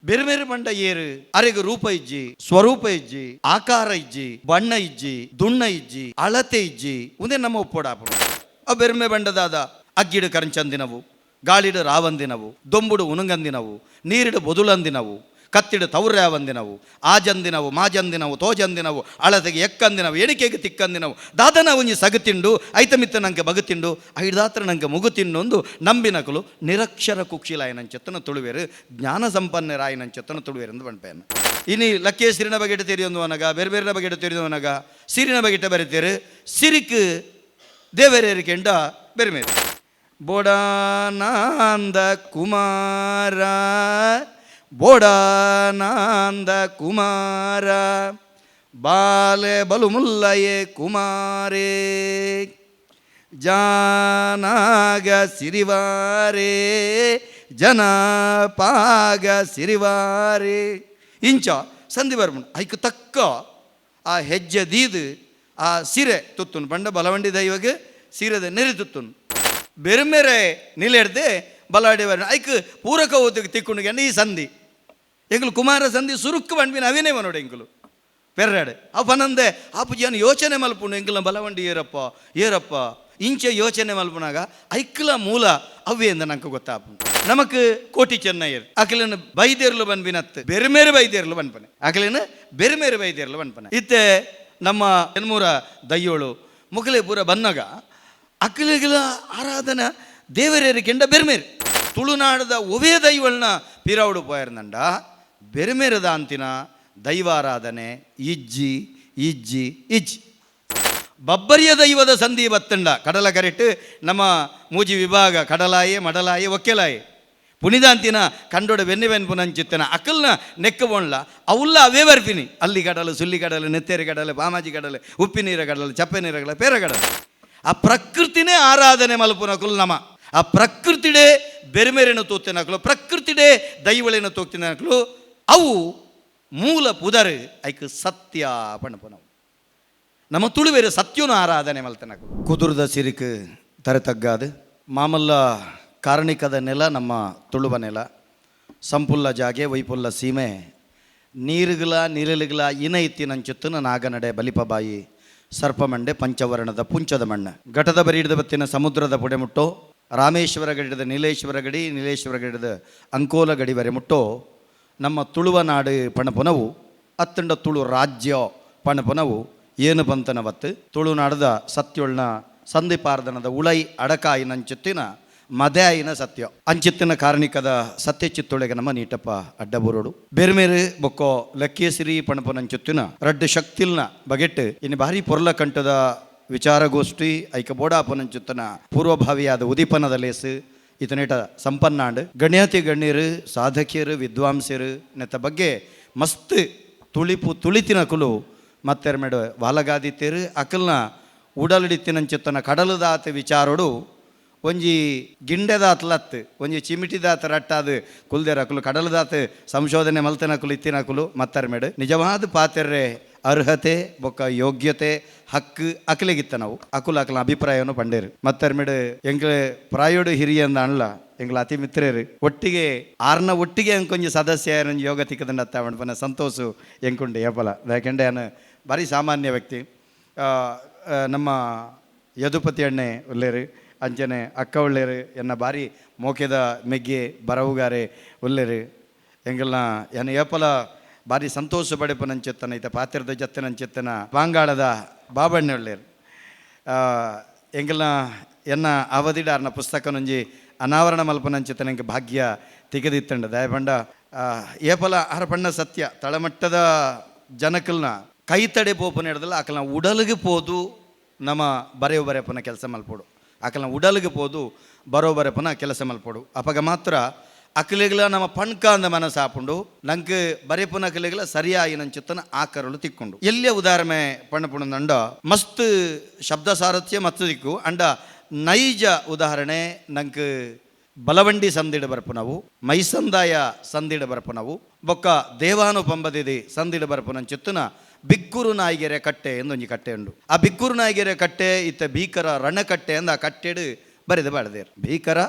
ಬೇರೆ ಬೇರೆ ಬಂಡ ಏರು ಅರೆಗೆ ರೂಪ ಇಜ್ಜಿ, ಸ್ವರೂಪ ಇಜ್ಜಿ, ಆಕಾರ ಇಜ್ಜಿ, ಬಣ್ಣ ಇಜ್ಜಿ, ದುಣ್ಣ ಇಜ್ಜಿ, ಅಳತೆ ಇಜ್ಜಿ ಒಂದೇ ನಮ್ಮ ಒಪ್ಪೋಡಾಪಡು. ಅವು ಬೆರ್ಮೆ ಬಂಡದಾದ ಅಗ್ಗಿಡು ಕರಂಚಂದಿನವು, ಗಾಳಿಡು ರಾವಂದಿನವು, ದೊಂಬುಡು ಉನುಗಂದಿನವು, ನೀರಿಡು ಬೊದುಳಂದಿನವು, ಕತ್ತಿಡು ತೌರ್ಯಾವಂದಿನವು, ಆಜಂದಿನವು, ಮಾಜಂದಿನವು, ತೋಜಂದಿನವು, ಅಳತೆಗೆ ಎಕ್ಕಂದಿನವು, ಎಣಿಕೆಗೆ ತಿಕ್ಕಂದಿನವು, ದಾದನ ಒಂಜಿ ಸಗತಿಂಡು ಐತಮಿತ್ತ ನಂಗೆ ಬಗುತಿಂಡು ಐದಾತ್ರ ನಂಗೆ ಮುಗುತಿಂಡು ಒಂದು ನಂಬಿನಕಲು ನಿರಕ್ಷರ ಕುಕ್ಷಿಲಾಯನಂಚೆತ್ತನ ತುಳುವೇರು ಜ್ಞಾನ ಸಂಪನ್ನರಾಯನಂಚೆತ್ತನ ತುಳುವೇರು ಎಂದು ಬಣ್ಪೇನು. ಇನಿ ಲಕ್ಕೆ ಸಿರಿನ ಬಗೆಟ್ ತೆರಿಯೊಂದು ಅನಗ, ಬೇರೆ ಬೇರೆ ಬಗೆಟ್ ತೆರಿಯೊಂದನಗ, ಸಿರಿನ ಬಗೆಟ ಬರೀತೇರು ಸಿರಿಕ್ ದೇವರೇರಿಕೆಂಡ ಬೇರೆ ಬೇರೆ ಬೋಡಾನಂದ ಕುಮಾರ, ಬೋಡಾನಂದ ಕುಮಾರ, ಬಾಲೆ ಬಲು ಮುಲ್ಲಯೇ ಕುಮಾರೇ, ಜಾನಾಗ ಸಿರಿವಾರೇ, ಜನಪಾಗ ಸಿರಿವಾರೇ ಇಂಚ ಸಂಧಿ ಬರ್ಮುಂಡು. ಐಕ್ ತಕ್ಕ ಆ ಹೆಜ್ಜೆ ದೀದು ಆ ಸಿರೆ ತುತ್ತುನು ಬಂಡ ಬಲವಂಡಿ ದೈವಗೆ ಸೀರೆದ ನೆರೆ ತುತ್ತುನು ಬೇರೆ ಬೇರೆ ನಿಲೆಡ್ದೆ ಬಲಾಡಿ ಬರ ಐಕ್ ಪೂರಕ ಓದಿಗೆ ತಿಕ್ಕೊಂಡು ಈ ಸಂಧಿ ಎಂಗಳು ಕುಮಾರ ಸಂಧಿ ಸುರುಕ್ಕು ಬಂಡ್ಬಿನ ಅವೇನೇ ಮನೋಡು ಎಂಗಳು ಪೆರ್ರಾಡೆ ಅವು ಬನಂದೆ ಆಪು ಜನ ಯೋಚನೆ ಮಲ್ಪುಂಡು ಎಂಕಲ್ನ ಬಲವಂಡಿ ಏರಪ್ಪ ಏರಪ್ಪ ಇಂಚೆ ಯೋಚನೆ ಮಲ್ಪುನಾಗ ಐಕ್ಲ ಮೂಲ ಅವೇ ಅಂದ ನಂಗೆ ಗೊತ್ತಾಪು. ನಮಕ್ ಕೋಟಿ ಚೆನ್ನಯ್ಯರ್ ಅಕಲಿನ ಬೈದೇರ್ಲು ಬಂದ್ಬಿನತ್ತು ಬೇರೆ ಬೇರೆ ಬೈದೇರ್ಲು ಬಂದ್ಪನೆ, ಅಕಲಿನ ಬೇರೆ ಬೇರೆ ಬೈದೇರ್ಲು ಬಂದ್ಪನೆ. ಇತ್ತೆ ನಮ್ಮ ಎನ್ಮೂರ ದಯ್ಯೋಳು ಮುಗಲೆ ಪೂರ ಬನ್ನಗ ಅಕ್ಕಲಿಗಳ ಆರಾಧನಾ ದೇವರೇರಿ ಕೆಂಡ ಬೆರ್ಮೇರು ತುಳುನಾಡದ ಒವೇ ದೈವಳನ್ನ ಪೀರಾವುಡು ಪೋಯರ್ನಂಡ ಬೆರ್ಮೇರದ ಅಂತಿನ ದೈವಾರಾಧನೆ ಇಜ್ಜಿ ಇಜ್ಜಿ ಇಜ್ಜಿ ಬಬ್ಬರಿಯ ದೈವದ ಸಂಧಿ ಬತ್ತಂಡ ಕಡಲ ಕರೆಟ್ಟು ನಮ್ಮ ಮೂಜಿ ವಿಭಾಗ ಕಡಲಾಯೆ ಮಡಲಾಯೆ ಒಕ್ಕೆಲಾಯೆ ಪುನಿದಾಂತಿನ ಕಂಡೋಡ ಬೆನ್ನುಪುನಂಚಿತ್ತನ ಅಕ್ಕಲ್ನ ನೆಕ್ಕ ಬೋಣ್ಲ ಅವುಲ್ಲ ಅವೇ ಬರ್ತೀನಿ ಅಲ್ಲಿ ಕಡಲು ಸುಲ್ಲಿ ಕಡಲು ನೆತ್ತೇರಿ ಕಡಲು ಬಾಮಾಜಿ ಕಡಲು ಉಪ್ಪಿ ನೀರ ಕಡಲು ಚಪ್ಪೆ ನೀರ ಕಡಲು ಪೇರ ಕಡಲು ಆ ಪ್ರಕೃತಿನೇ ಆರಾಧನೆ ಮಲ್ಪುನಕುಲು ನಮ ಆ ಪ್ರಕೃತಿಡೇ ಬೆರೆಮೆರೆನ ತೋತಿನಕಲು ಪ್ರಕೃತಿಡೇ ದೈವಳೇನ ತೋಗ್ತಿನಕಲು ಅವು ಮೂಲ ಪುದರು ಐಕ್ ಸತ್ಯ ಪಣಪನವು ನಮ್ಮ ತುಳುವೇರು ಸತ್ಯನ ಆರಾಧನೆ ಮಲ್ತನಕಲು ಕುದುರ್ದ ಸಿರಿಕ್ ತರತಗ್ಗಾದು ಮಾಮಲ್ಲ ಕಾರಣಿಕದ ನೆಲ ನಮ್ಮ ತುಳುವ ನೆಲ ಸಂಪುಲ್ಲ ಜಾಗೆ ವೈಪುಲ್ಲ ಸೀಮೆ ನೀರುಗಳ ನೀರಳುಗಳ ಇನ ಇತ್ತಿನಂಚುತ್ತನ ನಾಗನಡೆ ಬಲಿಪಬಾಯಿ ಸರ್ಪಮಂಡೆ ಪಂಚವರ್ಣದ ಪುಂಚದ ಮಣ್ಣ ಘಟದ ಬರಿಡಿದ ಬತ್ತಿನ ಸಮುದ್ರದ ಪುಡೆ ಮುಟ್ಟೋ ರಾಮೇಶ್ವರ ಗಡಿದ ನೀಲೇಶ್ವರ ಗಡಿ ನೀಲೇಶ್ವರ ಗಡಿದ ಅಂಕೋಲ ಗಡಿ ವರೆ ಮುಟ್ಟೋ ನಮ್ಮ ತುಳುವ ನಾಡು ಪಣಪುನವು ಅತ್ತಂಡ ತುಳು ರಾಜ್ಯ ಪಣಪುನವು ಏನು ಬಂತನವತ್ತು ತುಳುನಾಡದ ಸತ್ಯೊಳ್ನ ಸಂಧಿಪಾರ್ದನದ ಉಳೈ ಅಡಕಾಯಿನಂಚುತ್ತಿನ ಮದೆ ಆಯಿನ ಸತ್ಯ ಅಂಚಿತ್ತಿನ ಕಾರಣಿಕದ ಸತ್ಯ ಚಿತ್ತೊಳಗೆ ನಮ್ಮ ನೀಟಪ್ಪ ಅಡ್ಡಬೂರೋಡು ಬೇರೆ ಬೇರೆ ಬೊಕ್ಕೋ ಲಕ್ಕೇಸಿರಿ ಪಣಪನಂಚುತ್ತಿನ ರಡ್ಡು ಶಕ್ತಿಲ್ನ ಬಗೆಟ್ ಇನ್ನು ಭಾರಿ ಪೊರ್ಲ ಕಂಠದ ವಿಚಾರಗೋಷ್ಠಿ ಐಕ ಬೋಡಾಪನಂಚುತ್ತನ ಪೂರ್ವಭಾವಿಯಾದ ಉದೀಪನದ ಲೇಸು ಇತನೇಟ ಸಂಪನ್ನಾಂಡ್ ಗಣ್ಯತಿ ಗಣ್ಯರು ಸಾಧಕಿಯರು ವಿದ್ವಾಂಸರು ನೆತ್ತ ಬಗ್ಗೆ ಮಸ್ತ್ ತುಳಿಪು ತುಳಿತಿನ ಕುಲು ಮತ್ತೆರಮೆಡು ವಾಲಗಾದಿತ್ತೇರು ಅಕಲ್ನ ಉಡಲಡಿತ್ತಿನಂಚುತ್ತನ ಕಡಲದಾತ ವಿಚಾರೋಡು ಒಂಜಿ ಗಿಂಡೆದಾತ್ ಒಂಜಿ ಚಿಮಿಟಿದಾತ ರಟ್ಟಾದು ಕುಲ್ದೇರಕುಲು ಕಡಲದಾತ ಸಂಶೋಧನೆ ಮಲ್ತನಕುಲು ಇತ್ತಿನಕುಲು ಮತ್ತರ್ಮೆಡು ನಿಜವಾದ ಪಾತೆರ್ರೆ ಅರ್ಹತೆ ಬೊಕ್ಕ ಯೋಗ್ಯತೆ ಹಕ್ಕು ಅಕಲಿಗಿತ್ತ ನಾವು ಅಕುಲ ಅಕಲ ಅಭಿಪ್ರಾಯವನ್ನು ಪಂಡೇರು ಮತ್ತರ್ಮೆಡು ಎಂಗ್ಲ ಪ್ರಾಯೋಡು ಹಿರಿಯಂದ ಅಣ್ಣ ಎಂಗ್ಲ ಅತಿ ಮಿತ್ರರು ಒಟ್ಟಿಗೆ ಆರ್ನ ಒಟ್ಟಿಗೆ ಎಂಕೊಂಜಿ ಸದಸ್ಯ ಯೋಗ ತಿಕ್ಕದಂಡ ಪನ ಸಂತೋಷು ಎಂಕುಂಡೆ ಯಪಲ ಯಾಕೆಂಡೆ ಅನ್ನ ಭಾರಿ ಸಾಮಾನ್ಯ ವ್ಯಕ್ತಿ ನಮ್ಮ ಯದುಪತಿ ಅಣ್ಣೆ ಒಲ್ಲೇರು ಅಂಚನೆ ಅಕ್ಕ ಒಳ್ಳೆರು ಎನ್ನ ಭಾರಿ ಮೋಕೆದ ಮೆಗ್ಗೆ ಬರವುಗಾರೆ ಒಲ್ಲೆರು ಎಂಗೆಲ್ಲ ಎನ್ನ ಏಪಲ ಭಾರಿ ಸಂತೋಷ ಪಡೆಪನಂಚೆತ್ತನ ಈತ ಪಾತ್ರದ ಜತ್ತನಂಚೆತ್ತನ ಬಾಂಗಾಳದ ಬಾಬಣ್ಣ ಒಳ್ಳೆರು ಎಂಗೆಲ್ಲ ಎನ್ನ ಅವಧಿಡಾರ್ನ ಪುಸ್ತಕನೊಂಜಿ ಅನಾವರಣ ಮಲ್ಪನಂಚೆತ್ತನ ಎಂಗೆ ಭಾಗ್ಯ ತೆಗೆದಿತ್ತಂಡ ದಯಪಂಡ ಏಪಲ ಅರಪಣ್ಣ ಸತ್ಯ ತಳಮಟ್ಟದ ಜನಕಲ್ನ ಕೈ ತಡೆ ಪೋಪನ ಹಿಡ್ದಲ್ಲ ಆಕಲ್ನ ಉಡಲಿಗೆ ಪೋದು ನಮ್ಮ ಬರೆಯೋ ಬರೆಯಪ್ಪನ ಕೆಲಸ ಮಲ್ಪೋಡು ಆಕಲ್ನ ಉಡಲಿಗೆ ಪೋದು ಬರೋ ಬರೆಪನ ಕೆಲಸ ಮಲ್ಪೋಡು ಅಪಗ ಮಾತ್ರ ಅಕಲಿಗಳ ನಮ್ಮ ಪಣ್ಕ ಅಂದ ಮನಸ್ಸು ಹಾಪುಂಡು ನಂಗೆ ಬರೆಪನ ಅಕಲಿಗಳ ಸರಿಯಾಗಿ ನಂಚುತ್ತನ ಆಕರಳು ತಿಕ್ಕೊಂಡು ಎಲ್ಲೇ ಉದಾಹರಣೆ ಪಣ್ಣಪುಣ ಅಂಡ ಮಸ್ತ್ ಶಬ್ದ ಸಾರಥ್ಯ ಮತ್ತು ದಿಕ್ಕು ಅಂಡ ನೈಜ ಉದಾಹರಣೆ ನಂಗೆ ಬಲವಂಡಿ ಸಂದಿಡ ಬರ್ಪು ನಾವು ಮೈಸಂದಾಯ ಸಂದಿಡ ಬರ್ಪು ನಾವು ಬೊಕ್ಕ ದೇವಾನುಪಂಬದಿದೆ ಸಂದಿಡ ಬರ್ಪು ನಂಚುತ್ತನ ಬಿಕ್ಕೂರು ನಾಯಿಗೆರೆ ಕಟ್ಟೆ ಎಂದೊಂಜಿ ಕಟ್ಟೆ ಉಂಡು ಆ ಬಿಕ್ಕೂರು ನಾಯಿಗೆರೆ ಕಟ್ಟೆ ಇತ್ತ ಭೀಕರ ರಣಕಟ್ಟೆ ಅಂದ ಆ ಕಟ್ಟೆಡು ಬರೆದು ಬಾಳ್ದೇರು. ಭೀಕರ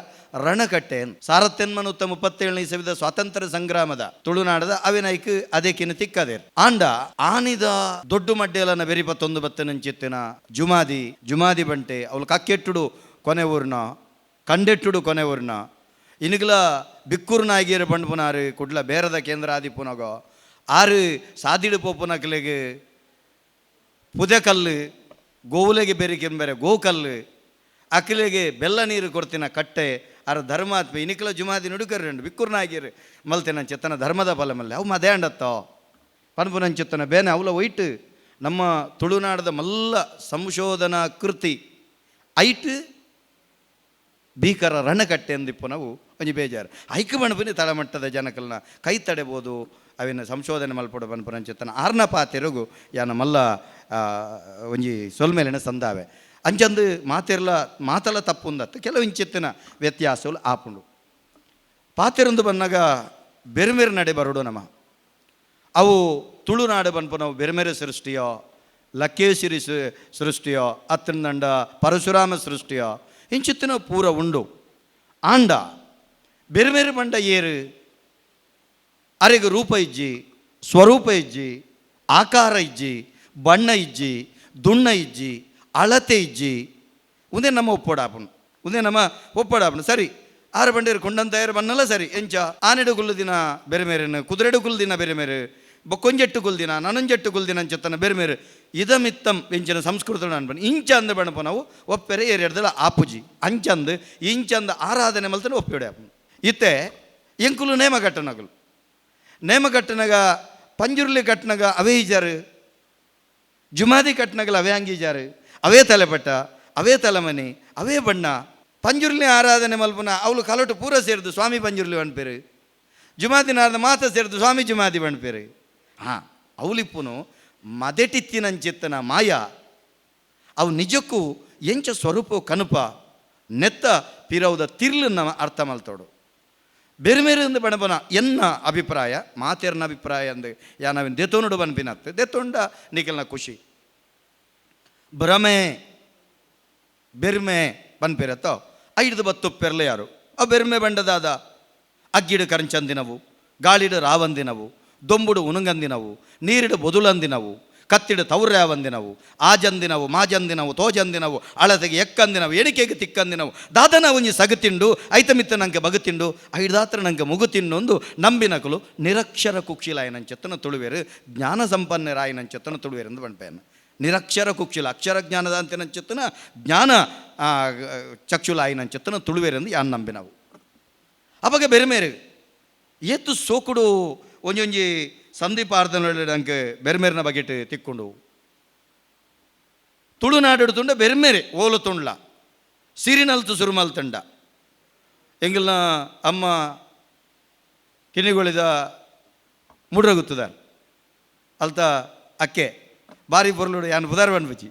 ರಣಕಟ್ಟೆ ಸಾರತ್ತೆನ್ಮನುತ್ತ 37ನೇ ಇಸವಿದ ಸ್ವಾತಂತ್ರ್ಯ ಸಂಗ್ರಾಮದ ತುಳುನಾಡದ ಅವಿನಾಯ್ಕ ಅದಕ್ಕಿನ ತಿಕ್ಕದೇರು ಆಂಡ ಆನಿದ ದೊಡ್ಡ ಮಡ್ಡೆಲನ ಬೆರಿಪತ್ತೊಂದು ಬತ್ತನಂಚಿತ್ತಿನ ಜುಮಾದಿ ಬಂಟೆ ಅವಳು ಕಕ್ಕೆಟ್ಟುಡು ಕೊನೆ ಊರ್ನ ಕಂಡೆಟ್ಟುಡು ಕೊನೆ ಊರ್ನ ಇನ್ಗಲ ಬಿಕ್ಕೂರ್ನಾಗಿರು ಬಂಡ್ಪುನಾರು ಕುಡ್ಲ ಬೇರದ ಕೇಂದ್ರ ಆದಿಪುನಗೋ ಆರು ಸಾದಿಡು ಪೋಪುನಕ್ಲೆಗೆ ಪುದೆಕಲ್ಲು ಗೋವುಲೆಗೆ ಬೆರಿಕೆಂಬೆರೆ ಗೋಕಲ್ಲು ಅಕ್ಲೆಗೆ ಬೆಲ್ಲ ನೀರು ಕೊಡ್ತಿನ ಕಟ್ಟೆ ಅರ ಧರ್ಮಾತ್ಮ ಇನಿಕಲ ಜುಮಾದಿ ನುಡುಕರ್ರಂಡು ಬಿಕ್ಕೂರ್ನಾಗಿರು ಮಲ್ತಿನ ಚೆತ್ತನ ಧರ್ಮದ ಫಲ ಮಲ್ಲೆ ಅವು ಮದೇ ಅಂಡತ್ತೋ ಪನ್ಪುನಂಚೆತ್ತನ ಬೇನೆ ಅವಲ ಒಯ್ಟು ನಮ್ಮ ತುಳುನಾಡದ ಮಲ್ಲ ಸಂಶೋಧನಾ ಕೃತಿ ಐಟ್ ಭೀಕರ ರಣಕಟ್ಟೆ ಎಂದಿಪ್ಪು ನಾವು ಒಂಜಿ ಬೇಜಾರು ಐಕ್ ಬಣ್ಪುನಿ ತಳಮಟ್ಟದ ಜನಕಲ್ನ ಕೈ ತಡೆಬೋದು ಅವಿನ ಸಂಶೋಧನೆ ಮಲ್ಪಡು ಬನ್ಪುನಂಚೆತ್ತನ ಆರ್ನ ಪಾತೆರಗು ಯಾನ ಮಲ್ಲ ಒಂಜಿ ಸೊಲ್ಮೇಲಿನ ಸಂದಾವೆ ಅಂಚಂದು ಮಾತಲ ತಪ್ಪುಂದತ್ತು ಕೆಲವು ಇಂಚೆತ್ತಿನ ವ್ಯತ್ಯಾಸಗಳು ಆಪುಂಡು ಪಾತೆರೊಂದು ಬಂದಾಗ ಬೇರೆ ಬೇರೆ ನಡೆ ಬರೋಡು ನಮ್ಮ ಅವು ತುಳುನಾಡು ಬನ್ಪು ನಾವು ಬೇರೆ ಬೇರೆ ಸೃಷ್ಟಿಯೋ ಲಕ್ಕೇಶ್ವರಿ ಸೃಷ್ಟಿಯೋ ಅತ್ತಂದಂಡ ಪರಶುರಾಮ ಸೃಷ್ಟಿಯೋ ಇಂಚಿತ್ತಿನ ಪೂರ ಉಂಡು ಆಂಡ ಬೇರೆ ಬೇರೆ ಬಂಡ ಏರು ಅರೆಗೆ ರೂಪ ಇಜ್ಜಿ ಸ್ವರೂಪ ಇಜ್ಜಿ ಆಕಾರ ಇಜ್ಜಿ ಬಣ್ಣ ಇಜ್ಜಿ ದುಣ್ಣ ಇಜ್ಜಿ ಅಳತೆ ಇಜ್ಜಿ ಉಂದೇ ನಮ್ಮ ಒಪ್ಪಡಾಪನು ಸರಿ ಆರು ಬಂಡೇರು ಕೊಂಡಂತಾಯರು ಬನ್ನಲ್ಲ ಸರಿ ಎಂಚ ಆನೆಡು ಕುಲ್ಲು ದಿನ ಬೇರೆ ಮೇರೆನು ಕುದುರೆಡು ಕುಲ್ ದಿನ ಬೇರೆ ಮೇರೆ ಬೊಕ್ಕೊಂಜೆಟ್ಟು ಕುಲ್ ದಿನ ನನಂಜೆಟ್ಟು ಕುಲ್ ದಿನ ಅಂಚತ್ತನ ಬೇರೆ ಮೇರೆ ಇದಮಿತ್ತಂ ಎಂಚಿನ ಸಂಸ್ಕೃತ ಅನ್ಬನ್ ಇಂಚ ಅಂದ ಬಣಪ ನಾವು ಒಪ್ಪೆರೆ ಏರಿಯಡ್ದಲ್ಲ ಆಪುಜಿ ಅಂಚಂದು ಇಂಚಂದ ಆರಾಧನೆ ಮಲ್ತನ ಒಪ್ಪಿಡೆ ಆಪನು ಇತ್ತೆ ಎಂಕುಲು ನೇಮ ಕಟ್ಟನಗ ಪಂಜುರ್ಲಿ ಕಟ್ಟನಗ ಅವೇ ಇಜಾರು ಜುಮಾದಿ ಕಟ್ಟನಗಲ್ ಅವೇ ಅಂಗೀಜಾರು ಅವೇ ತಲೆಪಟ್ಟ ಅವೇ ತಲೆಮನೆ ಅವೇ ಬಣ್ಣ ಪಂಜುರ್ಲಿ ಆರಾಧನೆ ಮಲ್ಪನ ಅವಳು ಕಲೋಟು ಪೂರ ಸೇರಿದು ಸ್ವಾಮಿ ಪಂಜುರ್ಲಿ ಬಣ್ಪೇರು ಜುಮಾದಿನಾರದ ಮಾತ ಸೇರಿದು ಸ್ವಾಮಿ ಜುಮಾದಿ ಬಣ್ಪೇರು ಹಾಂ ಅವಲಿಪ್ಪುನು ಮದೆಟಿತ್ತಿನಂಚಿತ್ತನ ಮಾಯ ಅವು ನಿಜಕ್ಕೂ ಎಂಚ ಸ್ವರೂಪ ಕನುಪ ನೆತ್ತ ಪಿರವುದ ತಿರ್ಲನ್ನ ಅರ್ಥ ಮಲ್ತೋಡು ಬೇರೆ ಬೇರೆ ಒಂದು ಬಣಬನ ಎನ್ನ ಅಭಿಪ್ರಾಯ ಮಾತೆರ್ನ ಅಭಿಪ್ರಾಯ ಅಂದು ಯಾನವಿನ ದೆತೋನುಡು ಬನ್ಪಿನತ್ತೆ ದೆತೊಂಡ ನಿಖಲ್ನ ಖುಷಿ ಭ್ರಮೆ ಬೆರ್ಮೆ ಬನ್ಪಿರತ್ತೋ ಐದು ಬತ್ತುಪ್ಪೆರ್ಲೆ ಯಾರು ಅವು ಬೆರ್ಮೆ ಬಂಡದಾದ ಅಗ್ಗಿಡು ಕರಂಚಂದಿನವು ಗಾಳಿಡು ರಾವಂದಿನವು ದೊಂಬುಡು ಉನುಂಗಂದಿನವು ನೀರಿಡು ಬೊದುಲಂದಿನವು ಕತ್ತಿಡು ತೌರ್ಯಾವಂದಿನವು ಆಜಂದಿನವು ಮಾಜಂದಿನವು ತೋಜಂದಿನವು ಅಳತೆಗೆ ಎಕ್ಕಂದಿನವು ಎಣಿಕೆಗೆ ತಿಕ್ಕಂದಿನವು ದಾದನ ಒಂಜಿ ಸಗತಿಂಡು ಐತಮಿತ್ತ ನಂಗೆ ಬಗುತಿಂಡು ಐದಾತ್ರ ನಂಗೆ ಮುಗುತಿನ್ನೊಂದು ನಂಬಿನಕಲು ನಿರಕ್ಷರ ಕುಕ್ಷಿಲಾಯನಂಚೆತ್ತನ ತುಳುವೇರು ಜ್ಞಾನ ಸಂಪನ್ನರಾಯನಂಚೆತ್ತನ ತುಳುವೇರು ಎಂದು ಬಣ್ಪೇನ ನಿರಕ್ಷರ ಕುಕ್ಷಿಲ ಅಕ್ಷರ ಜ್ಞಾನದ ಅಂತಿನಂಚೆತ್ತನ ಜ್ಞಾನ ಚಕ್ಷುಲಾಯನಂಚೆತ್ತನ ತುಳುವೇರೆಂದು ಯಾನ್ ನಂಬಿನವು ಅವಾಗ ಬೇರೆ ಮೇರೆ ಏತು ಸೋಕುಡು ಒಂಜೊಂಜಿ ಸಂದೀಪಾರ್ಧನ ನಂಗೆ ಬೆರ್ಮೇರಿನ ಬಗೆಟ್ ತಿಕ್ಕೊಂಡು ತುಳುನಾಡು ತುಂಡ ಬೆರ್ಮೇರೆ ಓಲು ತುಂಡ್ಲ ಸಿರಿನಲ್ತು ಸುರುಮಲ್ತಂಡ ಎಂಗಿಲ್ನ ಅಮ್ಮ ಕಿನಿಗೊಳಿದ ಮುಡ್ರಗುತ್ತದ ಅಲ್ತ ಅಕ್ಕೆ ಭಾರಿ ಪೊರ್ಲುಡು ಯಾನು ಬುಧಾರ ಬನ್ಬಚ್ಚಿ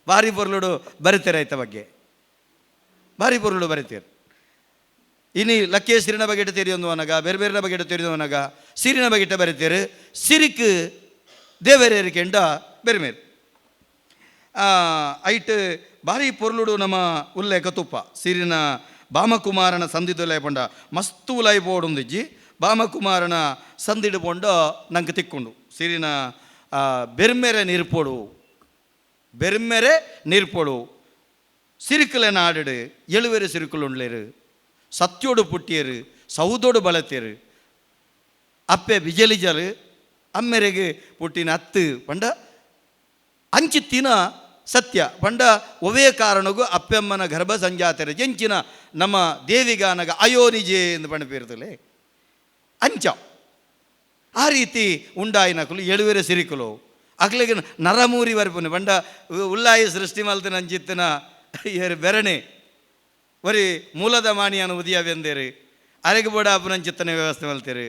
ಭಾರಿ ಪೊರ್ಲುಡು ಬರಿತೇರೆ ಆಯ್ತ ಬಗ್ಗೆ ಭಾರಿ ಪೊರ್ಲುಡು ಬರಿತೇರು ಇನಿ ಲಕ್ಕೆ ಸಿರಿನ ಬಗೆಟ್ ತೆರಿಯೊಂದುವನಗ ಬೇರೆ ಬೇರೆನ ಬಗೆಟ್ ತೆರಿಯುವನಗ ಸಿರಿನ ಬಗೆಟ ಬರಿತೇರು ಸಿರಿಕ್ ದೇವರೇರಿಕೆಂಡ ಬೇರೆ ಮೇರೆ ಐಟ್ ಭಾರಿ ಪೊರ್ಲುಡು ನಮ್ಮ ಉಲ್ಲೇಖ ತುಪ್ಪ ಸಿರಿನ ಬಾಮಕುಮಾರನ ಸಂದಿದುಲೈ ಪಂಡ ಮಸ್ತು ಉಲೈ ಬೋಡುಂದಿಜ್ಜಿ ಬಾಮಕುಮಾರನ ಸಂದಿಡು ಪೊಂಡ ನಂಗೆ ತಿಕ್ಕೊಂಡು ಸಿರಿನ ಬೆರ್ಮೆರೆ ನೀರ್ಪೊಡು ಸಿರಿಕಲೆ ನಾಡು ಎಳುವೆರು ಸಿರಿಕಲು ಉಂಡ್ಲೇರು ಸತ್ಯೋಡು ಪುಟ್ಟಿಯರು ಸೌದೋಡು ಬಳತೇರು ಅಪ್ಪೆ ಬಿಜಲಿಜರು ಅಮ್ಮೆರೆಗೆ ಪುಟ್ಟಿನ ಅತ್ತು ಪಂಡ ಅಂಚಿತ್ತಿನ ಸತ್ಯ ಪಂಡ ಒವೇ ಕಾರಣಗೂ ಅಪ್ಪೆಮ್ಮನ ಗರ್ಭ ಸಂಜಾತರೆ ಜಂಚಿನ ನಮ್ಮ ದೇವಿಗಾನಗ ಅಯೋನಿಜೆ ಎಂದು ಪಣಪೇರ್ತಲೆ ಅಂಚ ಆ ರೀತಿ ಉಂಡಾಯಿನಕಲು ಎಳುವೆರೆ ಸಿರಿಕಲು ಅಕ್ಲೆಗೆ ನರಮೂರಿ ವರ್ಪುನು ಪಂಡ ಉಲ್ಲಾಯಿ ಸೃಷ್ಟಿ ಮಲ್ತನ ಅಂಚಿತ್ತಿನ ಏರು ಬೆರಣೆ ವರಿ ಮೂಲದ ಮಾಣಿಯನು ಉದಿಯ ಬೆಂದೇರು ಅರೆಗೆ ಬೋಡ ಅಪ್ಪನಂಚಿತ್ತನ ವ್ಯವಸ್ಥೆ ಮಲ್ತೇರು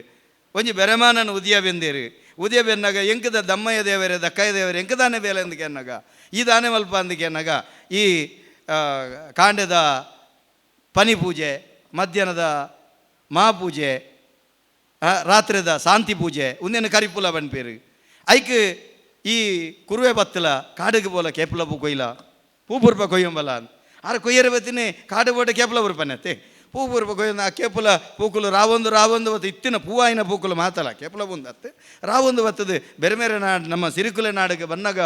ಒಂಜಿ ಬೆರೆಮಾನನ ಉದಿಯ ಬೆಂದೇರು ಉದಿಯ ಬೆನ್ನಾಗ ಎಂಕದ ದಮ್ಮಯ್ಯ ದೇವರೇ ದಕ್ಕಯ್ಯ ದೇವರೇ ಎಂಕದಾನೆ ಬೇಲೆ ಅಂದಕ್ಕೆ ಅನ್ನಗ ಈ ದಾನೆ ಮಲ್ಪ ಅಂದಕ್ಕೆ ಅನ್ನಗ ಈ ಕಾಂಡದ ಪನಿ ಪೂಜೆ ಮಧ್ಯಾಹ್ನದ ಮಹಾಪೂಜೆ ರಾತ್ರಿದ ಶಾಂತಿ ಪೂಜೆ ಉಂದೇನು ಕರಿಪುಲ ಬನ್ಪೇರು ಐಕ್ ಈ ಕುರುವೆ ಬತ್ತಲ ಕಾಡಿಗೆ ಬೋಲ ಕೇಪುಲ ಪೂ ಕೊಯ್ಲ ಪೂ ಪುರ್ಪ ಕೊಯ್ಯಂಬಲ ಆರ ಕೊಯ್ಯರ ಬತ್ತಿನಿ ಕಾಡು ಬೋಟ ಕೇಪಲ ಬರುಪನ್ನತ್ತೆ ಪೂ ಬರುಪ ಕೊಯ್ಯ ಆ ಕೇಪಲ ಪೂಕುಲು ರಾವೊಂದು ಬತ್ತು ಇತ್ತಿನ ಪೂವಾಯಿನ ಪೂಕುಲು ಮಾತಲ್ಲ ಕೇಪಲ ಬಂದತ್ತೆ ರಾವೊಂದು ಬತ್ತದು ಬೇರೆ ಬೇರೆ ನಾಡು ನಮ್ಮ ಸಿರಿಕುಲೆ ನಾಡಿಗೆ ಬಂದಾಗ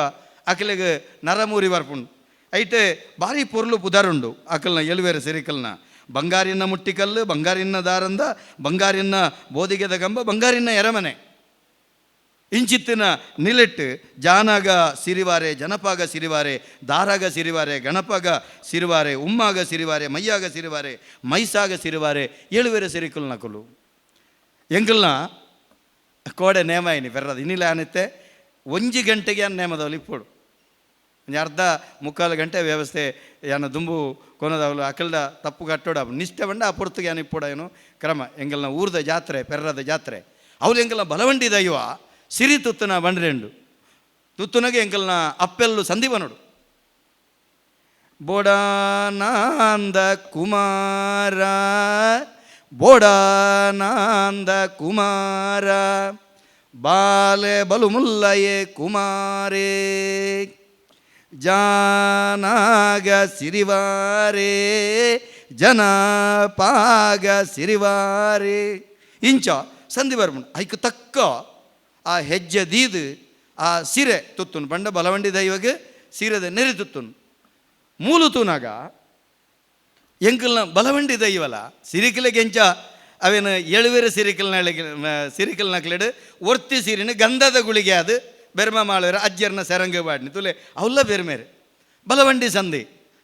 ಅಕಲಿಗೆ ನರಮೂರಿ ಬರ್ಪುಂಡು ಐಟೆ ಭಾರಿ ಪೊರ್ಲು ಪುದಾರುಂಡು ಅಕಲ್ನ ಎಳುವೇರೆ ಸಿರಿಕಲ್ನ ಬಂಗಾರಿನ ಮುಟ್ಟಿಕಲ್ಲು ಬಂಗಾರಿನ ದಾರಂದ ಬಂಗಾರಿನ ಬೋದಿಗೆದ ಗಂಬ ಬಂಗಾರಿನ ಎರಮನೆ ಇಂಚಿತ್ತಿನ ನಿಲೆಟ್ಟು ಜಾನಾಗ ಸಿರಿವಾರೆ ಜನಪಾಗ ಸಿರಿವಾರೆ ದಾರಾಗ ಸಿರಿವಾರೆ ಗಣಪಾಗ ಸಿರಿವಾರೆ ಉಮ್ಮಾಗ ಸಿರಿವಾರೆ ಮೈಯಾಗ ಸಿರಿವಾರೆ ಮೈಸಾಗ ಸಿರಿವಾರೆ ಏಳುವೇರೆ ಸಿರಿಕಲ್ ನಕಲು ಎಂಕಲ್ನ ಕೋಡೆ ನೇಮಾಯಿನಿ ಬೆರ್ರದು ಇನ್ನಿಲ್ಲ ಆನತ್ತೆ 1 ಗಂಟೆಗೆ ಅನ್ನ ನೇಮದವಲ್ಲಿ ಇಪ್ಪೋಡು ಅರ್ಧ ಮುಕ್ಕಾಲು ಗಂಟೆ ವ್ಯವಸ್ಥೆ ಯಾನ ದುಂಬು ಕೊನದವಳು ಅಕಲ್ದ ತಪ್ಪು ಕಟ್ಟೋಡ ನಿಷ್ಠೆ ಬಂಡ ಆ ಪೊರ್ತಗೆ ಏನು ಇಪ್ಪೋಡ ಏನು ಕ್ರಮ ಎಂಗಲ್ನ ಊರ್ದ ಜಾತ್ರೆ ಪೆರ್ರದ ಜಾತ್ರೆ ಅವ್ರು ಎಂಗಲ್ನ ಬಲವಂಡಿ ದೈವ ಸಿರಿ ತುತ್ತನ ಬಂಡ್ರೆಂಡು ತುತ್ತುನಗೆ ಎಂಕಲ್ನ ಅಪ್ಪೆಲ್ಲು ಸಂದೀಪ ನೋಡು ಬೋಡಾನಂದ ಕುಮಾರ ಬೋಡಾನಂದ ಕುಮಾರ ಬಾಲೆ ಬಲು ಮುಲ್ಲಯೇ ಕುಮಾರೇ ಜಾನಾಗ ಸಿರಿವಾರೆ ಜನಪಾಗ ಸಿರಿವಾರೆ ಇಂಚ ಸಂಧಿ ಬರ್ಮುಂಡು ಐಕ್ ತಕ್ಕ ಆ ಹೆಜ್ಜೆ ದೀದು ಆ ಸಿರೆ ತುತ್ತುನು ಬಂಡ ಬಲವಂಡಿ ದೈವಗೆ ಸೀರೆದ ನೆರೆ ತುತ್ತುನು ಮೂಲು ತೂನಾಗ ಎಂಕಲ್ನ ಬಲವಂಡಿ ದೈವಲ ಸಿರಿಕಿಲೆಗೆ ಎಂಚ ಅವೇನು ಎಳುವೇರೆ ಸಿರಿಕಲ್ ನಕ್ಲೆಡು ಒರ್ತಿ ಸೀರಿನ ಗಂಧದ ಗುಳಿಗೆ ಅದು ಬೆರ್ಮ ಮಾಳವರ ಅಜ್ಜರ್ನ ಸೆರಂಗ ಬಾಡ್ನಿ ತುಲೆ ಅವಲ್ಲ ಬೇರೆ ಮೇರೆ ಬಲವಂಡಿ ಸಂಧಿ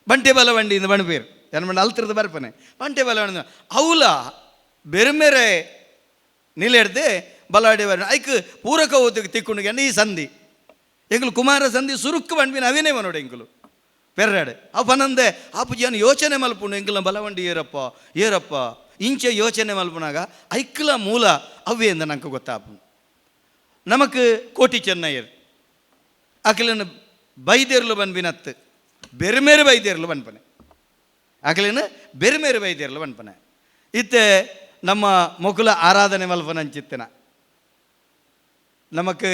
ಬಂಟೆ ಬಲವಂಡಿಯಿಂದ ಬಣ್ಪೇರು ಏನು ಮಾಡಿ ಅಲ್ತಿರ್ದು ಬರ್ಪನೆ ಬಂಟೆ ಬಲವಂಡಿ ಅವಲ ಬೇರೆ ಮೇರೆ ನಿಲೆಡ್ದೆ ಬಲವಾಡಿ ಬರ ಐಕ್ ಪೂರಕ ಓದಿಗೆ ತಿಕ್ಕೊಂಡು ಈ ಸಂಧಿ ಎಂಕಲು ಕುಮಾರ ಸಂಧಿ ಸುರುಕ್ಕು ಬಂಡ್ಬಿನ ಅವೇನೇ ಮನೋಡು ಎಂಕಲು ಪೆರ್ರಾಡೆ ಅವು ಪನಂದೆ ಆಪುಜಿಯನ್ನು ಯೋಚನೆ ಮಲ್ಪುಂಡು ಎಂಕಲ್ನ ಬಲವಂಡಿ ಏರಪ್ಪ ಇಂಚೆ ಯೋಚನೆ ಮಲ್ಪುನಾಗ ಐಕ್ಲ ಮೂಲ ಅವೇ ಅಂದ ನಂಗೆ ಗೊತ್ತಾಪು ನಮಕ್ ಕೋಟಿ ಚೆನ್ನಯ್ಯರ್ ಅಕಲಿನ ಬೈದೇರ್ಲು ಬಂದ್ಬಿನತ್ತು ಬೇರೆ ಮೇರೆ ಬೈದೇರ್ಲು ಬಂದ್ಪನೆ ಅಕಲಿನ ಬೇರೆ ಮೇರೆ ಬೈದೇರ್ಲು ಬಂದ್ಪನೆ ಇತ್ತೆ ನಮ್ಮ ಮೊಕುಲ ಆರಾಧನೆ ಮಲ್ಪನಂಚಿತ್ತಿನ ನಮಕ್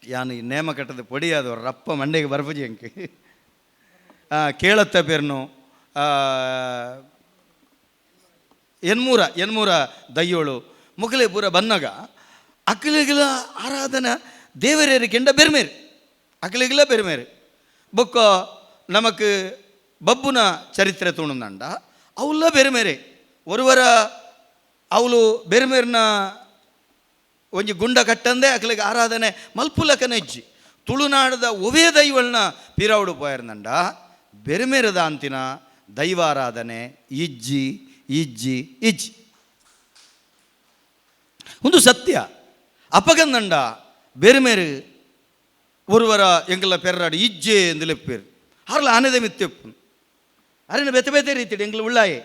ಯಾನು ಈ ನೇಮ ಕಟ್ಟದ ಪೊಡಿಯಾದ ರಪ್ಪ ಮಂಡೆಗೆ ಬರ್ಪಜಿ ಅಂಕಿ ಕೇಳತ್ತ ಪೇರ್ನು ಎನ್ಮೂರ ದಯ್ಯೋಳು ಮುಗಲೆ ಪೂರ ಬನ್ನಗ ಅಕಲಿಗಿಲ ಆರಾಧನ ದೇವರೇರಿ ಕೆಂಡ ಬೆರ್ಮೇರು ಅಕಲಿಗಿಲ ಬೆರ್ಮೇರು ಬೊಕ್ಕ ನಮಕ್ ಬಬ್ಬುನ ಚರಿತ್ರೆ ತುಣುಂದಂಡ ಅವಲ್ಲ ಬೆರ್ಮೇರೆ ಒರುವರ ಅವಳು ಬೆರ್ಮೇರ್ನ ಒಂಜಿ ಗುಂಡ ಕಟ್ಟಂದೆ ಅಕಲಿಗೆ ಆರಾಧನೆ ಮಲ್ಪುಲಕನ ಇಜ್ಜಿ ತುಳುನಾಡದ ಒವೇ ದೈವಳನ್ನ ಪಿರಾವುಡು ಪೋಯರ್ನಂಡ ಬೆರ್ಮೇರದ ಅಂತಿನ ದೈವಾರಾಧನೆ ಇಜ್ಜಿ ಒಂದು ಸತ್ಯ ಅಪಗಂದಂಡ ಬೇರೆ ಮೇರೆ ಒರುವರ ಎಂಕಲ್ಲ ಪೆರ್ರಾಡು ಇಜ್ಜೆ ಎಂದು ಲೆಪ್ಪೇರು ಹಾರಲ್ಲ ಆನೆದ ಮಿತ್ತೆಪ್ಪು ಅರೆನ ಬೆತೆ ಬೆತೆ ರೀತಿ ಎಂಗ್ಲ ಉಳ್ಳಾಯೆ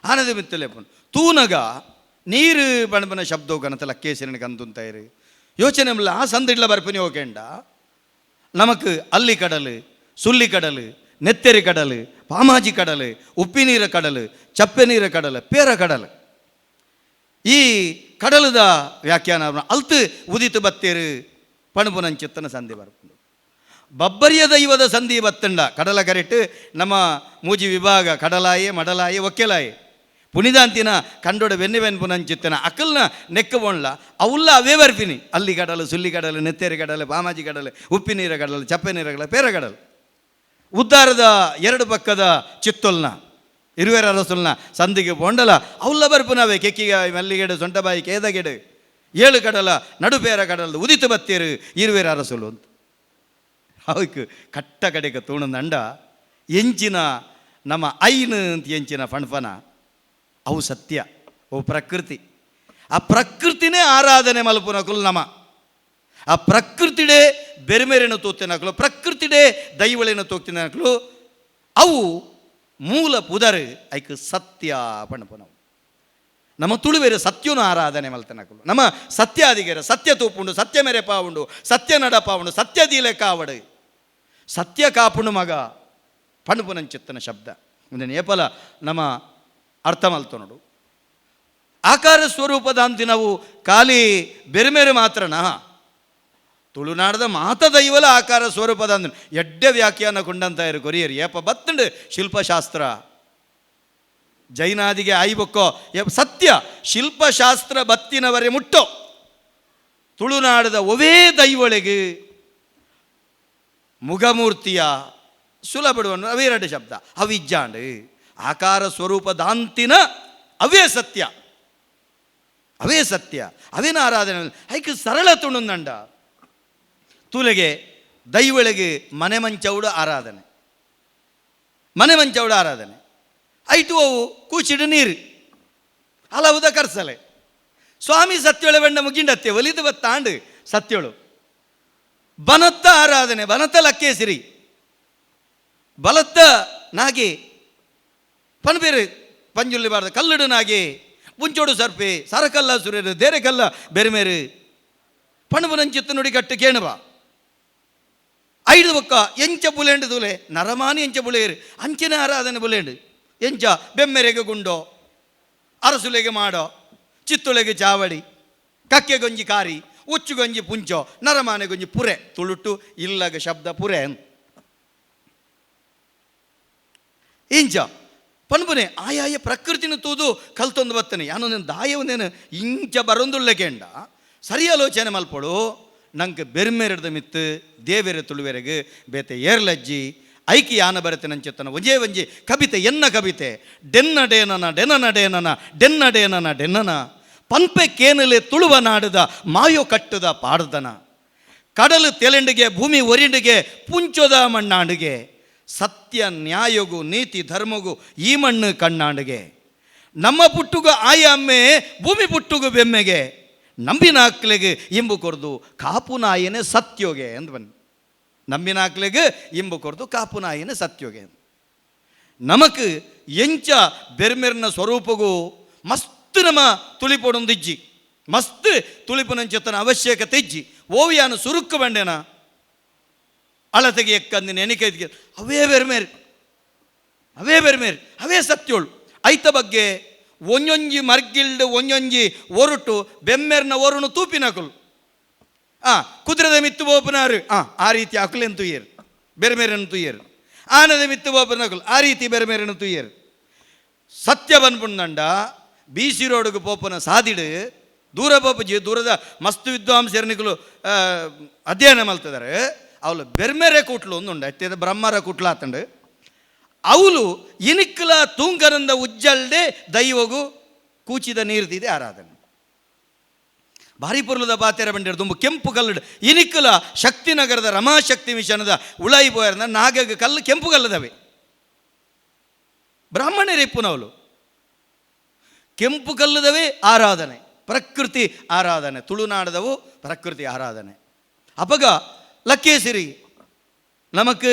ಆನೆದ ಮಿತ್ತೆ ಲೆಪ್ಪನು ತೂನಗ ನೀರು ಬಣಬನ ಶಬ್ದವು ಕನತಲ್ಲ ಕೇಸರಿನ ಕಂತುಂತಾಯಿರು ಯೋಚನೆ ಇಲ್ಲ ಆ ಸಂದಿಡ್ಲ ಬರ್ಪನಿ ಹೋಗೇಂಡ ನಮಕ್ ಅಲ್ಲಿ ಕಡಲು ಸುಲ್ಲಿ ಕಡಲು ನೆತ್ತೆರಿ ಕಡಲು ಪಾಮಾಜಿ ಕಡಲು ಉಪ್ಪಿ ನೀರ ಕಡಲು ಚಪ್ಪೆ ನೀರ ಕಡಲು ಪೇರ ಕಡಲು ಈ ಕಡಲದ ವ್ಯಾಖ್ಯಾನ ಅಲ್ತು ಉದಿತು ಬತ್ತೇರು ಪಣುಪುನಂಚಿತ್ತನ ಸಂಧಿ ಬರ್ಪುಂಡು ಬಬ್ಬರಿಯ ದೈವದ ಸಂಧಿ ಬತ್ತಂಡ ಕಡಲ ಕರೆಟ್ಟು ನಮ್ಮ ಮೂಜಿ ವಿಭಾಗ ಕಡಲಾಯೆ ಮಡಲಾಯೆ ಒಕ್ಕೆಲಾಯೆ ಪುನಿದಾಂತಿನ ಕಂಡೋಡ ಪುನಂಚಿತ್ತನ ಅಕಲ್ನ ನೆಕ್ಕ ಬೋಣ್ಲ ಅವುಲ್ಲ ಅವೇ ಬರ್ಪಿನಿ ಅಲ್ಲಿ ಕಡಲು ಸುಲ್ಲಿ ಕಡಲು ನೆತ್ತೇರಿ ಕಡಲು ಪಾಮಾಜಿ ಕಡಲು ಉಪ್ಪಿ ನೀರ ಕಡಲು ಚಪ್ಪೆ ನೀರ ಕಡಲು ಪೇರ ಕಡಲು ಉದ್ದಾರದ 2 ಪಕ್ಕದ ಚಿತ್ತೊಲ್ನ ಇರುವೆರ ಅರಸುಲ್ನ ಸಂದಿಗೆ ಬೋಂಡಲ ಅವಲ್ಲ ಬರ್ಪುನವೇ ಕೆಕ್ಕಿಗ ಮಲ್ಲಿಗೆಡು ಸೊಂಟಬಾಯಿ ಕೇದಗೆಡು 7 ಕಡಲ ನಡುಪೇರ ಕಡಲ ಉದಿತು ಬತ್ತೇರು ಇರುವೆರ ಅರಸುಲು ಅಂತ ಅವಕ್ಕೆ ಕಟ್ಟ ಕಡೆಗೆ ತೂಣಂದಂಡ ಎಂಚಿನ ನಮ್ಮ ಐನು ಅಂತ ಎಂಚಿನ ಫಣ್ಫನ ಅವು ಸತ್ಯ ಅವು ಪ್ರಕೃತಿ ಆ ಪ್ರಕೃತಿನೇ ಆರಾಧನೆ ಮಲ್ಪುನಕುಲು ನಮ ಆ ಪ್ರಕೃತಿಡೆ ಬೇರೆ ಮೇರೇನು ತೋಗ್ತಿನಕಲು ಪ್ರಕೃತಿಡೆ ದೈವಳೇನು ತೋಗ್ತಿನಕಲು ಅವು ಮೂಲ ಪುದರು ಐಕ್ ಸತ್ಯ ಪಣಪನವು ನಮ್ಮ ತುಳುವೇರು ಸತ್ಯನು ಆರಾಧನೆ ಮಲ್ತನಕಲು ನಮ್ಮ ಸತ್ಯಾದಿಗೆರ ಸತ್ಯ ತೂಪುಂಡು ಸತ್ಯ ಮೇರೆ ಪಾವುಂಡು ಸತ್ಯ ನಡ ಪಾವುಂಡು ಸತ್ಯ ದೀಲೆ ಕಾವಡು ಸತ್ಯ ಕಾಪುಂಡು ಮಗ ಪಣಪುನಂಚಿತ್ತನ ಶಬ್ದ ಒಂದು ನೇಪಲ ನಮ್ಮ ಅರ್ಥ ಮಲ್ತು ನೋಡು ಆಕಾರ ಸ್ವರೂಪದ ಅಂತಿ ನಾವು ಖಾಲಿ ಬೇರೆ ಮೇರೆ ಮಾತ್ರನಾ ತುಳುನಾಡದ ಮಾತ ದೈವಲ ಆಕಾರ ಸ್ವರೂಪದ ಅಂದ್ ಎಡ್ಡೆ ವ್ಯಾಖ್ಯಾನ ಕೊಂಡಂತ ಇರು ಕೊರಿಯರು ಏಪ ಬತ್ತಂಡು ಶಿಲ್ಪಶಾಸ್ತ್ರ ಜೈನಾದಿಗೆ ಆಯ್ಬೊಕ್ಕೋ ಸತ್ಯ ಶಿಲ್ಪಶಾಸ್ತ್ರ ಬತ್ತಿನವರೆ ಮುಟ್ಟೋ ತುಳುನಾಡದ ಒವೇ ದೈವಳಿಗೆ ಮುಖಮೂರ್ತಿಯ ಸುಲಭಡುವನ್ನು ಅವೇರಡು ಶಬ್ದ ಅವಿಜ್ಜಾಂಡು ಆಕಾರ ಸ್ವರೂಪದಾಂತಿನ ಅವೇ ಸತ್ಯ ಅವೇ ಸತ್ಯ ಅವೇನ ಆರಾಧನೆ ಐಕೆ ಸರಳ ತುಣುಂದಂಡ ತುಲೆಗೆ ದೈವಳಿಗೆ ಮನೆ ಮಂಚೌಡ ಆರಾಧನೆ ಮನೆ ಮಂಚೌಡ ಆರಾಧನೆ ಐಟು ಅವು ಕೂಚಿಡು ನೀರು ಹಲವುದ ಕರ್ಸಲೆ ಸ್ವಾಮಿ ಸತ್ಯೊಳ ಬೆಂಡ ಮುಗಿಂಡತ್ತೆ ಒಲಿದು ಬತ್ತಾಂಡು ಸತ್ಯೊಳು ಬನತ್ತ ಆರಾಧನೆ ಬನತ್ತ ಲಕ್ಕೇಸಿರಿ ಬಲತ್ತ ನಾಗೆ ಪನ್ಬೇರು ಪಂಜುಲ್ಲಿ ಬಾರ್ದ ಕಲ್ಲಡು ನಾಗೆ ಪುಂಚೋಡು ಸರ್ಪೆ ಸರಕಲ್ಲ ಸುರೇರು ದೇರೆ ಕಲ್ಲ ಬೆರೆಮೇರು ಪಣಬುನಂಚಿತ್ತು ನುಡಿ ಕಟ್ಟು ಕೇಣುವ ಐದು ಬೊಕ್ಕ ಎಂಚ ಬುಲೆಂಡು ತುಲೆ ನರಮಾನಿ ಎಂಚ ಬುಲೇರು ಅಂಚಿನ ಆರಾಧನೆ ಬುಲೆಂಡು ಎಂಚ ಬೆಮ್ಮೆರೆಗೆ ಗುಂಡೋ ಅರಸುಲೆಗೆ ಮಾಡೋ ಚಿತ್ತುಳೆಗೆ ಚಾವಡಿ ಕಕ್ಕೆ ಗೊಂಜಿ ಕಾರಿ ಉಚ್ಚು ಗೊಂಜಿ ಪುಂಚೋ ನರಮಾನೆ ಗೊಂಜಿ ಪುರೆ ತುಳುಟು ಇಲ್ಲಗ ಶಬ್ದ ಪುರೆ ಇಂಚ ಪನ್ಪುನೆ ಆಯಾಯ ಪ್ರಕೃತಿನ ತೂದು ಕಲ್ತೊಂದು ಬತ್ತನೆ ಯಾನೊಂದೇನು ದಾಯವನೇನು ಇಂಚ ಬರೊಂದುಳ್ಳೆ ಕೇಂಡ ಸರಿ ಆಲೋಚನೆ ಮಲ್ಪಡು ನಂಗೆ ಬೆರ್ಮೇರೆಡ್ದ ಮಿತ್ತು ದೇವೇರೆ ತುಳುವೆರೆಗೆ ಬೇತೆ ಏರ್ಲಜ್ಜಿ ಐಕಿ ಯಾನ ಬರತೆ ನಂಚೆತ್ತನ ಒಂಜೇ ಒಂಜಿ ಕವಿತೆ ಎನ್ನ ಕವಿತೆ ಡೆನ್ನ ಡೇನನ ಡೆನನ ಡೇನನ ಡೆನ್ನ ಡೇನನ ಡೆನ್ನನ ಪಂಪೆ ಕೇನಲೆ ತುಳುವ ನಾಡದ ಮಾಯೋ ಕಟ್ಟದ ಪಾಡ್ದನ ಕಡಲು ತೆಲೆಂಡಿಗೆ ಭೂಮಿ ಒರಿಂಡಿಗೆ ಪುಂಚೋದ ಮಣ್ಣಾಂಡಿಗೆ ಸತ್ಯ ನ್ಯಾಯಗೂ ನೀತಿ ಧರ್ಮಗೂ ಈ ಮಣ್ಣು ಕಣ್ಣಾಂಡಿಗೆ ನಮ್ಮ ಪುಟ್ಟುಗು ಆಯಮ್ಮೆ ಭೂಮಿ ಪುಟ್ಟುಗು ಬೆಮ್ಮೆಗೆ ನಂಬಿನಾಕ್ಲೆಗೆ ಇಂಬು ಕೊರ್ದು ಕಾಪು ನಾಯನೇ ಸತ್ಯೋಗೆ ಅಂತ ಬನ್ನಿ ನಂಬಿನಾಕ್ಲೆಗೆ ಇಂಬು ಕೊರ್ದು ಕಾಪು ನಾಯನೇ ಸತ್ಯೋಗೆ ನಮಕ್ ಎಂಚ ಬೆರ್ಮೆರ್ನ ಸ್ವರೂಪಗೂ ಮಸ್ತ್ ನಮ್ಮ ತುಳಿಪೊಡೊಂದಿಜ್ಜಿ ಮಸ್ತ್ ತುಳಿಪುನಂಚೆತ್ತನ ಅವಶ್ಯಕತೆ ಇಜ್ಜಿ ಓವಿಯಾನು ಸುರುಕ್ಕು ಬಂಡೆನ ಅಳತೆಗೆ ಎಕ್ಕಂದಿನ ಎಣಿಕೆ ಅವೇ ಬೆರ್ಮೇರು ಅವೇ ಬೆರ್ಮೇರು ಅವೇ ಸತ್ಯೋಳು ಐತ ಬಗ್ಗೆ ಒಂಜೊಂಜಿ ಮರ್ಗಿಲ್ಡು ಒಂಜೊಂಜಿ ಒರುಟು ಬೆಮ್ಮೆರ್ನ ಒರುಣು ತೂಪಿನಕುಲು ಕುದುರೆದ ಮಿತ್ತು ಬೋಪನಾರು ಆ ರೀತಿ ಅಕುಲೆನ್ ತುಯ್ಯರು ಬೆರ್ಮೇರನ್ನು ತುಯ್ಯರು ಆನದ ಮಿತ್ತು ಬೋಪನಕುಲು ಆ ರೀತಿ ಬೆರ್ಮೇರನ್ನು ತುಯ್ಯರು ಸತ್ಯ ಬಂದ್ಪುಂದಂಡ BC ರೋಡ್ಗೆ ಪೋಪನ ಸಾದಿಡು ದೂರ ಪೋಪಜಿ ದೂರದ ಮಸ್ತ್ ವಿದ್ವಾಂಸರ್ನಿಗಳು ಅಧ್ಯಯನ ಮಲ್ತಿದ್ದಾರೆ ಅವಳು ಬೆರ್ಮೆರೆ ಕೂಟ್ಲು ಒಂದುಂಡು ಅತ್ಯದ ಬ್ರಹ್ಮರ ಕೂಟ್ಲು ಆತಂಡು ಅವಳು ಇನಿಕ್ಲ ತೂಂಕರಂದ ಉಜ್ಜಲ್ಡೆ ದೈವಗೂ ಕೂಚಿದ ನೀರ್ದಿದೆ ಆರಾಧನೆ ಭಾರಿ ಪುರ್ಲದ ಬಾತೆರ ಬಂದಿರು ತುಂಬ ಕೆಂಪು ಕಲ್ಲಡು ಇನಿಕ್ಲ ಶಕ್ತಿನಗರದ ರಮಾಶಕ್ತಿ ಮಿಷನದ ಉಳಾಯಿ ಪೋಯರ್ನ ನಾಗಗ ಕಲ್ಲು ಕೆಂಪು ಕಲ್ಲದವೆ ಬ್ರಾಹ್ಮಣರಿಪ್ಪುನವಳು ಕೆಂಪು ಕಲ್ಲದವೇ ಆರಾಧನೆ ಪ್ರಕೃತಿ ಆರಾಧನೆ ತುಳುನಾಡದವು ಪ್ರಕೃತಿ ಆರಾಧನೆ ಅಪಗ ಲಕ್ಕೇಸಿರಿ ನಮಕ್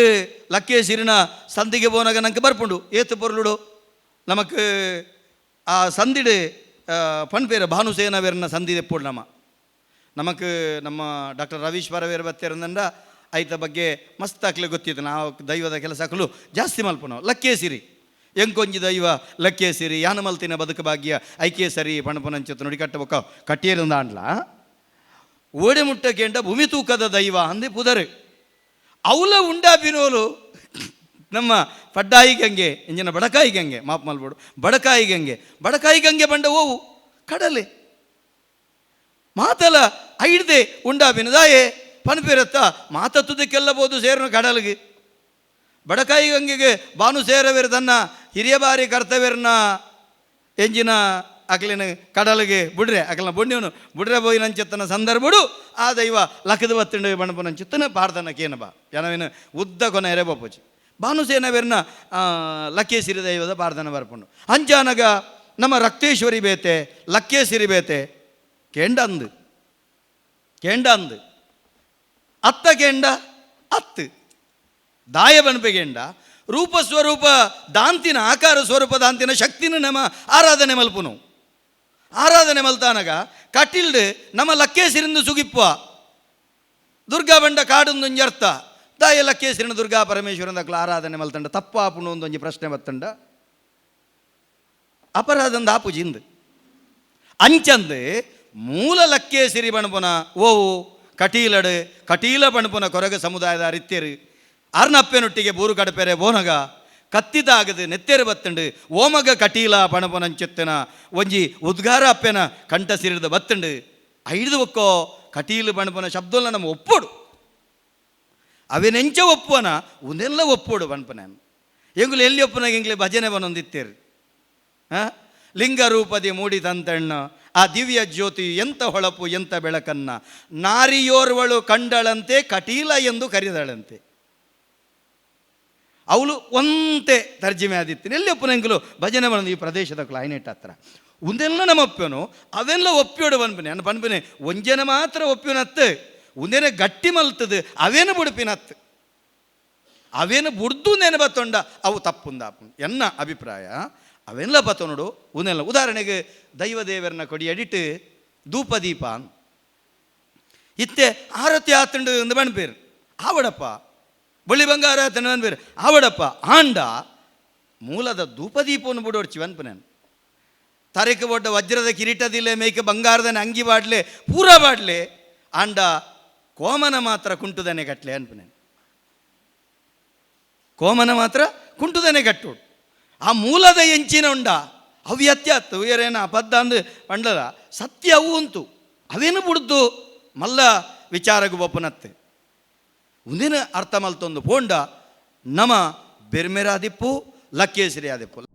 ಲಕ್ಕೇಸಿರಿನ ಸಂದಿಗೆ போனாಗ ನಂಗೆ ಬರ್ಪುಂಡು ಏತು ಪೊರ್ಲುಡು ನಮಕ್ ಆ ಸಂದಿಡು ಪಣ್ಪೇರ ಭಾನುಸೇನವೇರನ ಸಂದಿ ಎಪ್ಪುಡು ನಮಕ್ ನಮ್ಮ ಡಾಕ್ಟರ್ ರವೀಶ್ ಪರವೇರ ಬತ್ತೇರಂದಂಡ ಐತ ಬಗ್ಗೆ ಮಸ್ತ್ ಹಾಕ್ಲೆ ಗೊತ್ತಿತ್ತು ನಾವು ದೈವದ ಕೆಲಸಕ್ಕಲು ಜಾಸ್ತಿ ಮಲ್ಪು ನಾವು ಲಕ್ಕೇಸಿರಿ ಎಂಕೊಂಜಿ ದೈವ ಲಕ್ಕೇಸಿರಿ ಯಾನ ಮಲ್ತಿನ ಬದುಕು ಭಾಗ್ಯ ಐಕೇಸರಿ ಪಣಪನಂಚತ್ತು ನುಡಿ ಕಟ್ಟಬೇಕ ಕಟ್ಟಿಯರಿಂದಾಂಡ್ಲ ಓಡೆ ಮುಟ್ಟಕೇಂಡ ಭೂಮಿ ತೂಕದ ದೈವ ಅಂದೆ ಪುದರು ಅವಲ ಉಂಡಾಪಿನೋಲು ನಮ್ಮ ಪಡ್ಡಾಯಿ ಗಂಗೆ ಇಂಜಿನ ಬಡಕಾಯಿ ಗಂಗೆ ಮಾಪ್ ಮಲ್ಬೋಡು ಬಡಕಾಯಿ ಗಂಗೆ ಬಂಡ ಓವು ಕಡಲೆ ಮಾತಲ ಐಡ್ದೆ ಉಂಡಾಪಿನದಾಯೇ ಪನ್ಪಿರತ್ತ ಮಾತತ್ತುದಕ್ಕೆಲ್ಲ ಬೋದು ಸೇರನು ಕಡಲಿಗೆ ಬಡಕಾಯಿ ಗಂಗೆಗೆ ಬಾನು ಸೇರವೇರು ತನ್ನ ಹಿರಿಯ ಬಾರಿ ಕರ್ತವ್ಯರನ್ನ ಎಂಜಿನ ಅಕ್ಲಿನ ಕಡಲಿಗೆ ಬಿಡ್ರೆ ಅಕಲ್ನ ಬೊಣ್ಣಿವನು ಬಿಡ್ರೆ ಬೋಯಿ ನಂಚೆತ್ತನ ಸಂದರ್ಭಡು ಆ ದೈವ ಲಕ್ಕದ ಬತ್ತಂಡು ಬಣಪ ನಂಚೆತ್ತನ ಪಾಡ್ದನ ಕೇನ ಬಾ ಜನವೇನು ಉದ್ದ ಕೊನೆ ಎರೆ ಬಪ್ಪುಚಿ ಭಾನುಸೇನವೇರ್ನ ಲಕ್ಕೇಸಿರಿ ದೈವದ ಪಾಡ್ದನ ಬರ್ಪುಂಡು ಅಂಚಾನಗ ನಮ್ಮ ರಕ್ತೇಶ್ವರಿ ಬೇತೆ ಲಕ್ಕೇಸಿರಿ ಬೇತೆ ಕೇಂಡ ಅಂದು ಅತ್ತ ಕೇಂಡ ಅತ್ತು ದಾಯ ಬಣಪೆಗೆಂಡ ರೂಪ ಸ್ವರೂಪ ದಾಂತಿನ ಆಕಾರ ಸ್ವರೂಪ ದಾಂತಿನ ಶಕ್ತಿನ ನಮ್ಮ ಆರಾಧನೆ ಮಲ್ಪುನು ಆರಾಧನೆ ಮಲ್ತಾನಗ ಕಟ್ಟಿಲ್ಡು ನಮ್ಮ ಲಕ್ಕೇಸಿರಿಂದ ಸುಗಿಪ್ಪ ದುರ್ಗಾ ಬಂಡ ಕಾಡೊಂದೊಂಜಿ ಅರ್ಥ ದಾಯ ಲಕ್ಕೇಸಿರಿನ ದುರ್ಗಾ ಪರಮೇಶ್ವರನ ಆರಾಧನೆ ಮಲ್ತಂಡ ತಪ್ಪಾಪುನು ಒಂದೊಂಜಿ ಪ್ರಶ್ನೆ ಬತ್ತಂಡ ಅಪರಾಧಂದ ಆಪುಜಿಂದು ಅಂಚಂದು ಮೂಲ ಲಕ್ಕೇಸಿರಿ ಬಣಪುನ ಓವು ಕಟೀಲಡು ಕಟೀಲ ಪಣಪುನ ಕೊರಗ ಸಮುದಾಯದ ಅರಿತ್ಯರು ಅರ್ನಪ್ಪೆನೊಟ್ಟಿಗೆ ಬೂರು ಕಡಪೆರೆ ಬೋನಗ ಕತ್ತಿದಾಗದು ನೆತ್ತೆರು ಬತ್ತಂಡು ಓಮಗ ಕಟೀಲ ಪಣಪುನಂಚೆತ್ತನ ಒಂಜಿ ಉದ್ಗಾರ ಅಪ್ಪೆನ ಕಂಠ ಸಿರಿದ ಬತ್ತಂಡು ಐದು ಒಕ್ಕೋ ಕಟೀಲು ಪಣಪುನ ಶಬ್ದಲ್ಲ ನಮ್ಮ ಒಪ್ಪೋಡು ಅವೇನೆಂಚ ಒಪ್ಪುವನ ಒಂದೆಲ್ಲ ಒಪ್ಪೋಡು ಪಣಪನ ಎಂಗುಲು ಎಲ್ಲಿ ಒಪ್ಪನಾಗ ಎಂಗ್ಲಿ ಭಜನೆ ಬನ್ನೊಂದಿತ್ತೇರು ಲಿಂಗ ರೂಪದಿ ಮೂಡಿ ತಂತಣ್ಣ ಆ ದಿವ್ಯ ಜ್ಯೋತಿ ಎಂಥ ಹೊಳಪು ಎಂಥ ಬೆಳಕನ್ನ ನಾರಿಯೋರ್ವಳು ಕಂಡಳಂತೆ ಕಟೀಲ ಎಂದು ಕರೆದಳಂತೆ. ಅವಳು ಒಂತೆ ತರ್ಜಿಮೆ ಆದಿತ್ತು ಎಲ್ಲಿ ಒಪ್ಪನೆಂಗಲು ಭಜನೆ ಬಂದು ಈ ಪ್ರದೇಶದ ಕ್ಲೈನೇಟ್ ಹತ್ರ ಒಂದೆಲ್ಲ ನಮ್ಮ ಒಪ್ಪನು ಅವೆಲ್ಲ ಒಪ್ಪಿಯೋಡು ಬನ್ಪನೆ ಅನ್ನ ಬನ್ಪನೆ ಒಂಜನ ಮಾತ್ರ ಒಪ್ಪಿನತ್ತು ಒಂದೇನೆ ಗಟ್ಟಿ ಮಲ್ತದು ಅವೇನು ಬುಡುಪಿನತ್ತು ಅವೇನು ಬುಡ್ದು ನೆನೆ ಬತ್ತೊಂಡ ಅವು ತಪ್ಪುಂದಾಪು ಎನ್ನ ಅಭಿಪ್ರಾಯ ಅವೆಲ್ಲ ಬತ್ತ ನೋಡು ಒಂದೆಲ್ಲ ಉದಾಹರಣೆಗೆ ದೈವದೇವರನ್ನ ಕೊಡಿ ಎಡಿಟ್ ಧೂಪದೀಪ ಇತ್ತೆ ಆರತಿ ಆತಂಡು ಎಂದು ಬಣ್ಪೇರು ಆವಡಪ್ಪ ಬಳಿ ಬಂಗಾರ ಆತಂಡು ಬನ್ಪೇರು ಆವಡಪ್ಪ ಆಂಡ ಮೂಲದ ಧೂಪದೀಪವನ್ನು ಬಿಡೋಡ್ಚಿ ಬನ್ಪನೇನು ತರಕೆ ಒಡ್ಡ ವಜ್ರದ ಕಿರೀಟದಿಲ್ಲ ಮೇಕೆ ಬಂಗಾರದ ಅಂಗಿ ಬಾಡ್ಲೆ ಪೂರ ಬಾಡ್ಲೆ ಆಂಡ ಕೋಮನ ಮಾತ್ರ ಕುಂಟುದನೆ ಕಟ್ಲೆ ಅನ್ಪನೇನು ಕೋಮನ ಮಾತ್ರ ಕುಂಟುದನೆ ಕಟ್ಟೋಡು ಆ ಮೂಲದ ಎಂಚಿನ ಉಂಡ ಅವು ಅತ್ಯಾತ್ತು ಏರೇನ ಅಬದ್ಧ ಅಂದು ಪಂಡದ ಸತ್ಯ ಅವು ಉಂಟು ಅವೇನು ಬಿಡ್ದು ಮಲ್ಲ ವಿಚಾರಗೂ ಒಪ್ಪನತ್ತೆ ಒಂದಿನ ಅರ್ಥ ಮಲ್ತೊಂದು ಪೋಂಡ ನಮ ಬೆರ್ಮೆರಾದಿಪ್ಪು ಲಕ್ಕೇಶ್ವರಿ ಆದಿಪ್ಪು